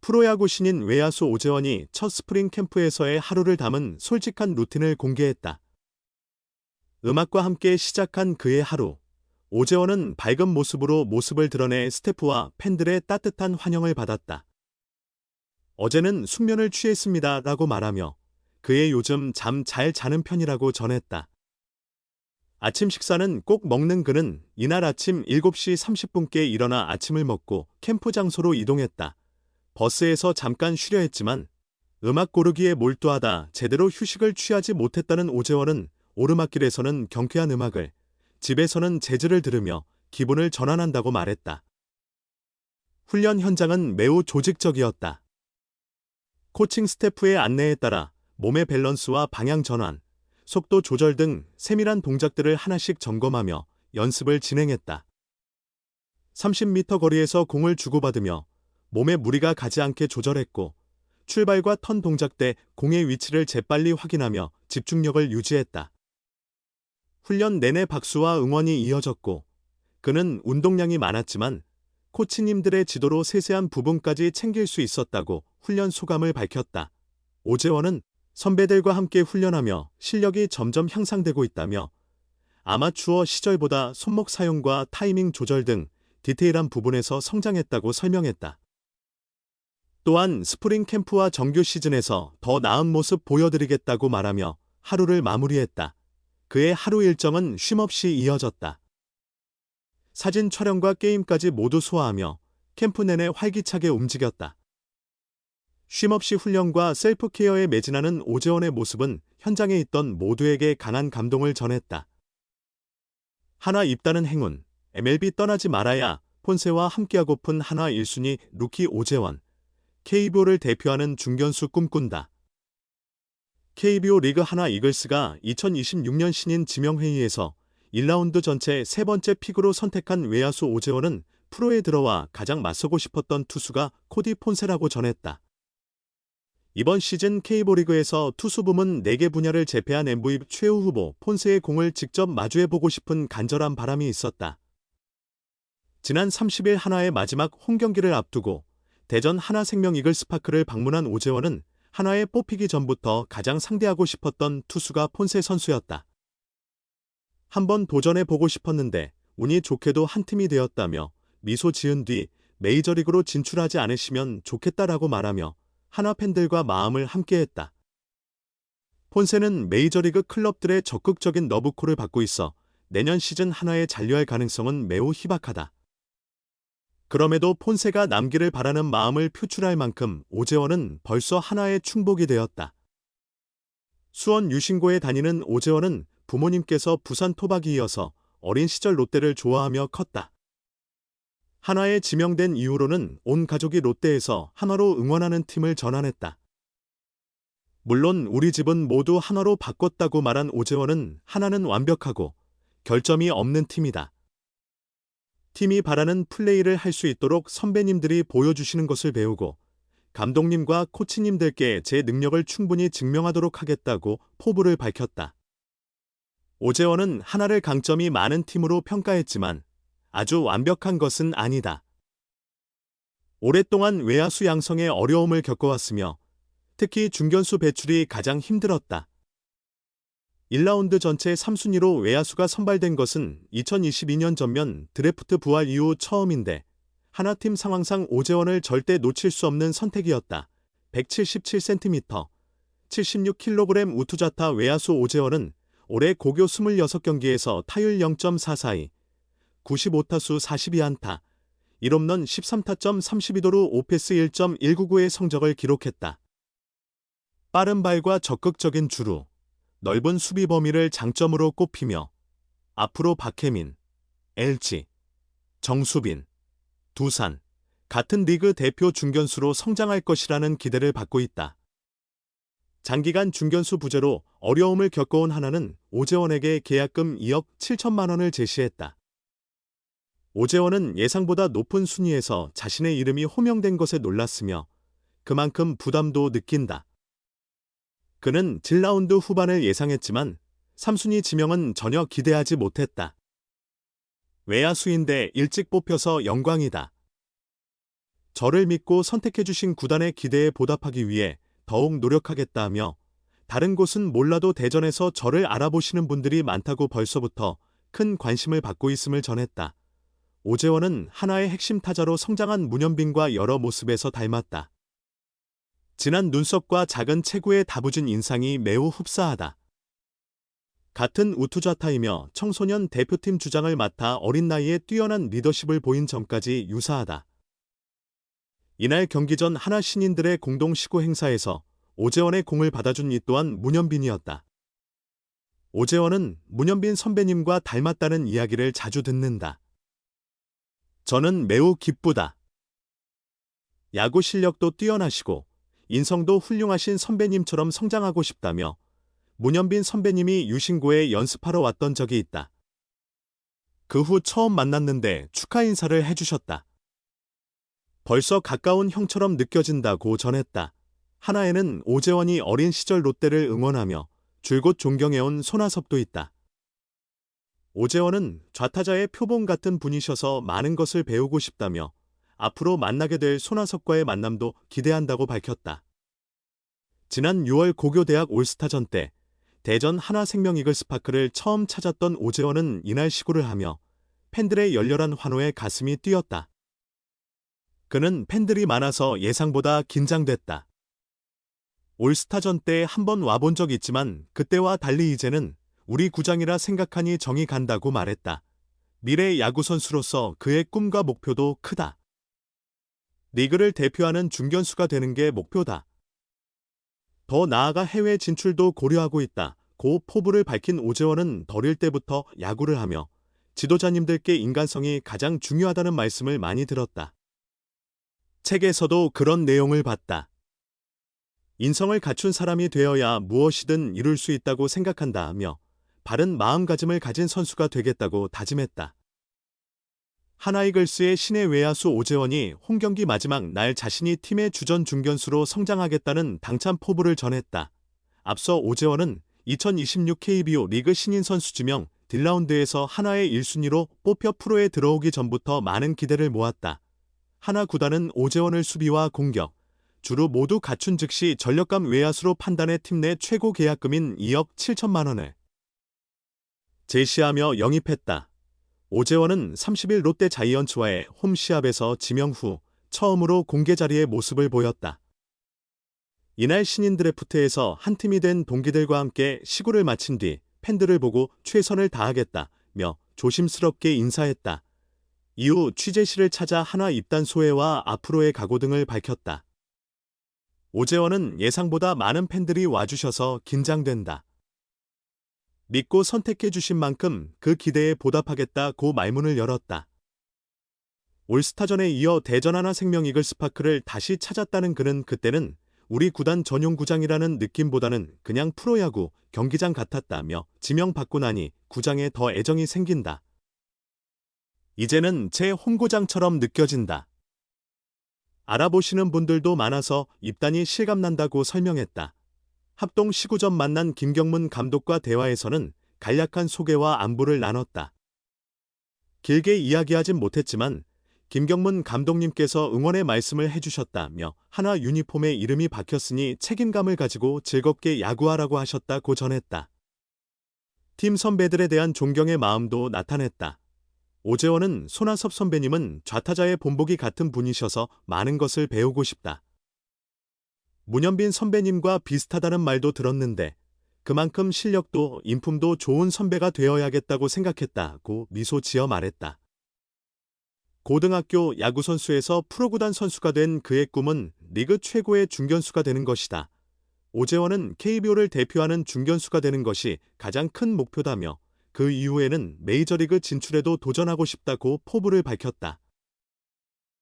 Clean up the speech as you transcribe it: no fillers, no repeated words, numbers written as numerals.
프로야구 신인 외야수 오재원이 첫 스프링 캠프에서의 하루를 담은 솔직한 루틴을 공개했다. 음악과 함께 시작한 그의 하루. 오재원은 밝은 모습으로 모습을 드러내 스태프와 팬들의 따뜻한 환영을 받았다. 어제는 숙면을 취했습니다 라고 말하며 그의 요즘 잠 잘 자는 편이라고 전했다. 아침 식사는 꼭 먹는 그는 이날 아침 7시 30분께 일어나 아침을 먹고 캠프 장소로 이동했다. 버스에서 잠깐 쉬려 했지만 음악 고르기에 몰두하다 제대로 휴식을 취하지 못했다는 오재원은 오르막길에서는 경쾌한 음악을, 집에서는 재즈를 들으며 기분을 전환한다고 말했다. 훈련 현장은 매우 조직적이었다. 코칭 스태프의 안내에 따라 몸의 밸런스와 방향 전환, 속도 조절 등 세밀한 동작들을 하나씩 점검하며 연습을 진행했다. 30m 거리에서 공을 주고받으며 몸에 무리가 가지 않게 조절했고 출발과 턴 동작 때 공의 위치를 재빨리 확인하며 집중력을 유지했다. 훈련 내내 박수와 응원이 이어졌고 그는 운동량이 많았지만 코치님들의 지도로 세세한 부분까지 챙길 수 있었다고 훈련 소감을 밝혔다. 오재원은 선배들과 함께 훈련하며 실력이 점점 향상되고 있다며 아마추어 시절보다 손목 사용과 타이밍 조절 등 디테일한 부분에서 성장했다고 설명했다. 또한 스프링 캠프와 정규 시즌에서 더 나은 모습 보여드리겠다고 말하며 하루를 마무리했다. 그의 하루 일정은 쉼없이 이어졌다. 사진 촬영과 게임까지 모두 소화하며 캠프 내내 활기차게 움직였다. 쉼없이 훈련과 셀프케어에 매진하는 오재원의 모습은 현장에 있던 모두에게 강한 감동을 전했다. 한화 입단은 행운, MLB 떠나지 말아야 폰세와 함께하고픈 한화 1순위 루키 오재원, KBO를 대표하는 중견수 꿈꾼다. KBO 리그 한화 이글스가 2026년 신인 지명회의에서 1라운드 전체 세 번째 픽으로 선택한 외야수 오재원은 프로에 들어와 가장 맞서고 싶었던 투수가 코디 폰세라고 전했다. 이번 시즌 KBO 리그에서 투수 부문 4개 분야를 제패한 MVP 최우 후보 폰세의 공을 직접 마주해보고 싶은 간절한 바람이 있었다. 지난 30일 한화의 마지막 홈경기를 앞두고 대전 하나생명 이글스파크를 방문한 오재원은 한화에 뽑히기 전부터 가장 상대하고 싶었던 투수가 폰세 선수였다. 한번 도전해보고 싶었는데 운이 좋게도 한 팀이 되었다며 미소 지은 뒤 메이저리그로 진출하지 않으시면 좋겠다라고 말하며 한화 팬들과 마음을 함께했다. 폰세는 메이저리그 클럽들의 적극적인 러브콜을 받고 있어 내년 시즌 한화에 잔류할 가능성은 매우 희박하다. 그럼에도 폰세가 남기를 바라는 마음을 표출할 만큼 오재원은 벌써 한화의 충복이 되었다. 수원 유신고에 다니는 오재원은 부모님께서 부산 토박이이어서 어린 시절 롯데를 좋아하며 컸다. 한화에 지명된 이후로는 온 가족이 롯데에서 한화로 응원하는 팀을 전환했다. 물론 우리 집은 모두 한화로 바꿨다고 말한 오재원은 한화는 완벽하고 결점이 없는 팀이다. 팀이 바라는 플레이를 할 수 있도록 선배님들이 보여주시는 것을 배우고 감독님과 코치님들께 제 능력을 충분히 증명하도록 하겠다고 포부를 밝혔다. 오재원은 한화를 강점이 많은 팀으로 평가했지만 아주 완벽한 것은 아니다. 오랫동안 외야수 양성에 어려움을 겪어왔으며 특히 중견수 배출이 가장 힘들었다. 1라운드 전체 3순위로 외야수가 선발된 것은 2022년 전면 드래프트 부활 이후 처음인데 하나팀 상황상 오재원을 절대 놓칠 수 없는 선택이었다. 177cm, 76kg 우투자타 외야수 오재원은 올해 고교 26경기에서 타율 0.442, 95타수 42안타, 1홈런 13타점 32도루 오패스 1.199의 성적을 기록했다. 빠른 발과 적극적인 주루, 넓은 수비 범위를 장점으로 꼽히며 앞으로 박혜민, LG, 정수빈, 두산, 같은 리그 대표 중견수로 성장할 것이라는 기대를 받고 있다. 장기간 중견수 부재로 어려움을 겪어온 한화는 오재원에게 계약금 2억 7천만 원을 제시했다. 오재원은 예상보다 높은 순위에서 자신의 이름이 호명된 것에 놀랐으며 그만큼 부담도 느낀다. 그는 7라운드 후반을 예상했지만 3순위 지명은 전혀 기대하지 못했다. 외야수인데 일찍 뽑혀서 영광이다. 저를 믿고 선택해주신 구단의 기대에 보답하기 위해 더욱 노력하겠다며 다른 곳은 몰라도 대전에서 저를 알아보시는 분들이 많다고 벌써부터 큰 관심을 받고 있음을 전했다. 오재원은 하나의 핵심 타자로 성장한 문현빈과 여러 모습에서 닮았다. 진한 눈썹과 작은 체구의 다부진 인상이 매우 흡사하다. 같은 우투좌타이며 청소년 대표팀 주장을 맡아 어린 나이에 뛰어난 리더십을 보인 점까지 유사하다. 이날 경기 전 하나 신인들의 공동 시구 행사에서 오재원의 공을 받아준 이 또한 문현빈이었다. 오재원은 문현빈 선배님과 닮았다는 이야기를 자주 듣는다. 저는 매우 기쁘다. 야구 실력도 뛰어나시고 인성도 훌륭하신 선배님처럼 성장하고 싶다며 문현빈 선배님이 유신고에 연습하러 왔던 적이 있다. 그 후 처음 만났는데 축하 인사를 해주셨다. 벌써 가까운 형처럼 느껴진다고 전했다. 하나에는 오재원이 어린 시절 롯데를 응원하며 줄곧 존경해온 손아섭도 있다. 오재원은 좌타자의 표본 같은 분이셔서 많은 것을 배우고 싶다며 앞으로 만나게 될 손아섭과의 만남도 기대한다고 밝혔다. 지난 6월 고교대학 올스타전 때 대전 하나생명 이글스파크를 처음 찾았던 오재원은 이날 시구를 하며 팬들의 열렬한 환호에 가슴이 뛰었다. 그는 팬들이 많아서 예상보다 긴장됐다. 올스타전 때 한 번 와본 적 있지만 그때와 달리 이제는 우리 구장이라 생각하니 정이 간다고 말했다. 미래 야구선수로서 그의 꿈과 목표도 크다. 리그를 대표하는 중견수가 되는 게 목표다. 더 나아가 해외 진출도 고려하고 있다. 고 포부를 밝힌 오재원은 어릴 때부터 야구를 하며 지도자님들께 인간성이 가장 중요하다는 말씀을 많이 들었다. 책에서도 그런 내용을 봤다. 인성을 갖춘 사람이 되어야 무엇이든 이룰 수 있다고 생각한다 하며 바른 마음가짐을 가진 선수가 되겠다고 다짐했다. 하나이글스의 신의 외야수 오재원이 홈경기 마지막 날 자신이 팀의 주전 중견수로 성장하겠다는 당찬 포부를 전했다. 앞서 오재원은 2026 KBO 리그 신인 선수 지명 딜라운드에서 하나의 1순위로 뽑혀 프로에 들어오기 전부터 많은 기대를 모았다. 하나 구단은 오재원을 수비와 공격, 주루 모두 갖춘 즉시 전력감 외야수로 판단해 팀 내 최고 계약금인 2억 7천만 원을 제시하며 영입했다. 오재원은 30일 롯데 자이언츠와의 홈 시합에서 지명 후 처음으로 공개 자리에 모습을 보였다. 이날 신인 드래프트에서 한 팀이 된 동기들과 함께 시구를 마친 뒤 팬들을 보고 최선을 다하겠다며 조심스럽게 인사했다. 이후 취재실을 찾아 하나 입단 소회와 앞으로의 각오 등을 밝혔다. 오재원은 예상보다 많은 팬들이 와주셔서 긴장된다. 믿고 선택해 주신 만큼 그 기대에 보답하겠다고 말문을 열었다. 올스타전에 이어 대전 하나생명 이글스파크를 다시 찾았다는 그는 그때는 우리 구단 전용 구장이라는 느낌보다는 그냥 프로야구 경기장 같았다며 지명받고 나니 구장에 더 애정이 생긴다. 이제는 제 홈구장처럼 느껴진다. 알아보시는 분들도 많아서 입단이 실감난다고 설명했다. 합동 시구 전 만난 김경문 감독과 대화에서는 간략한 소개와 안부를 나눴다. 길게 이야기하진 못했지만 김경문 감독님께서 응원의 말씀을 해주셨다며 하나 유니폼에 이름이 박혔으니 책임감을 가지고 즐겁게 야구하라고 하셨다고 전했다. 팀 선배들에 대한 존경의 마음도 나타냈다. 오재원은 손아섭 선배님은 좌타자의 본보기 같은 분이셔서 많은 것을 배우고 싶다. 문현빈 선배님과 비슷하다는 말도 들었는데 그만큼 실력도 인품도 좋은 선배가 되어야겠다고 생각했다고 미소 지어 말했다. 고등학교 야구선수에서 프로구단 선수가 된 그의 꿈은 리그 최고의 중견수가 되는 것이다. 오재원은 KBO를 대표하는 중견수가 되는 것이 가장 큰 목표다며 그 이후에는 메이저리그 진출에도 도전하고 싶다고 포부를 밝혔다.